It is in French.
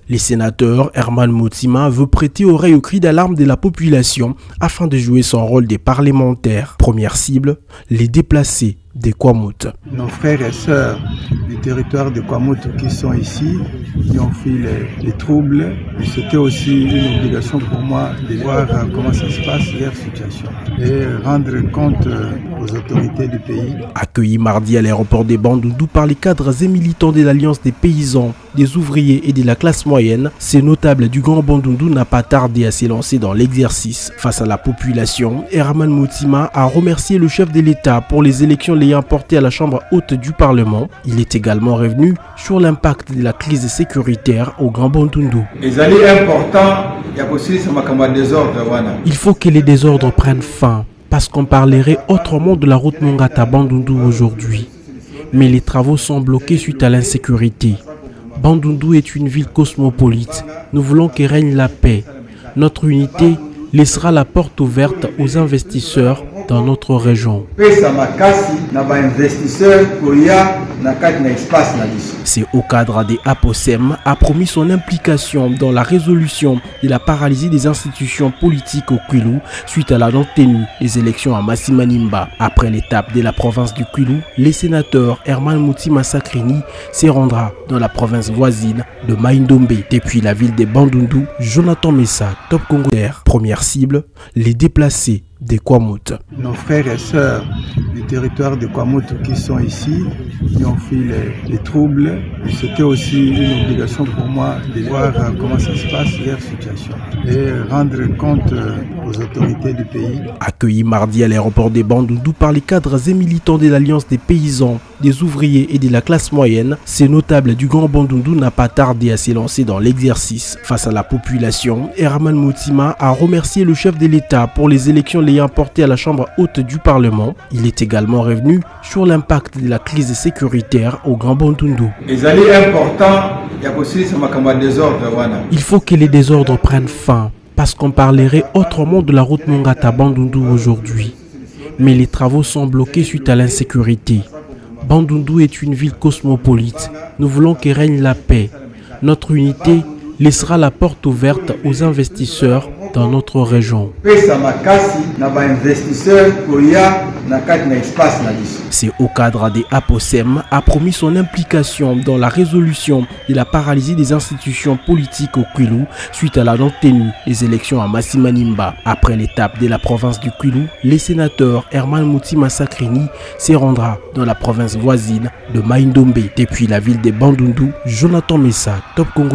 Les sénateurs Herman Mutima veut prêter oreille aux cris d'alarme de la population afin de jouer son rôle des parlementaires. Première cible, les déplacés des Kwamouth. Nos frères et sœurs du territoire de Kwamouth qui sont ici, qui ont fui les troubles, c'était aussi une obligation pour moi de voir comment ça se passe, leur situation, et rendre compte aux autorités du pays. Accueilli mardi à l'aéroport des Bandundu par les cadres et militants de l'Alliance des paysans, des ouvriers et de la classe moyenne, ces notables du Grand Bandundu n'a pas tardé à s'élancer dans l'exercice. Face à la population, Herman Mutima a remercié le chef de l'État pour les élections l'ayant porté à la Chambre haute du Parlement. Il est également revenu sur l'impact de la crise sécuritaire au Grand Bandundu. Il faut que les désordres prennent fin, parce qu'on parlerait autrement de la route Mongata-Bandundu aujourd'hui. Mais les travaux sont bloqués suite à l'insécurité. Bandundu est une ville cosmopolite. Nous voulons que règne la paix. Notre unité laissera la porte ouverte aux investisseurs dans notre région. C'est au cadre des APOSEM a promis son implication dans la résolution de la paralysie des institutions politiques au Kwilu suite à la non-tenue des élections à Masimanimba. Après l'étape de la province du Kwilu, les sénateurs Herman Mutima Sakrini se rendra dans la province voisine de Maindombe. Depuis la ville de Bandundu, Jonathan Messa, Top Congo. Première cible, les déplacés des Kwamouth. Nos frères et sœurs du territoire de Kwamouth qui sont ici, qui ont fui les troubles, c'était aussi une obligation pour moi de voir comment ça se passe, leur situation, et rendre compte aux autorités du pays. Accueilli mardi à l'aéroport des Bandundu par les cadres et militants de l'Alliance des paysans, des ouvriers et de la classe moyenne, ces notables du Grand Bandundu n'a pas tardé à s'élancer dans l'exercice. Face à la population, Herman Mutima a remercié le chef de l'État pour les élections l'ayant porté à la Chambre haute du Parlement. Il est également revenu sur l'impact de la crise sécuritaire au Grand Bandundu. Il faut que les désordres prennent fin, parce qu'on parlerait autrement de la route Mongata-Bandundu aujourd'hui. Mais les travaux sont bloqués suite à l'insécurité. Bandundu est une ville cosmopolite. Nous voulons que règne la paix. Notre unité laissera la porte ouverte aux investisseurs dans notre région. C'est au cadre des APOSEM a promis son implication dans la résolution de la paralysie des institutions politiques au Kwilu suite à la non-tenue des élections à Masimanimba. Après l'étape de la province du Kwilu, les sénateurs Herman Mutima Sakrini se rendra dans la province voisine de Maindombe. Depuis la ville de Bandundu, Jonathan Messa, Top Congo.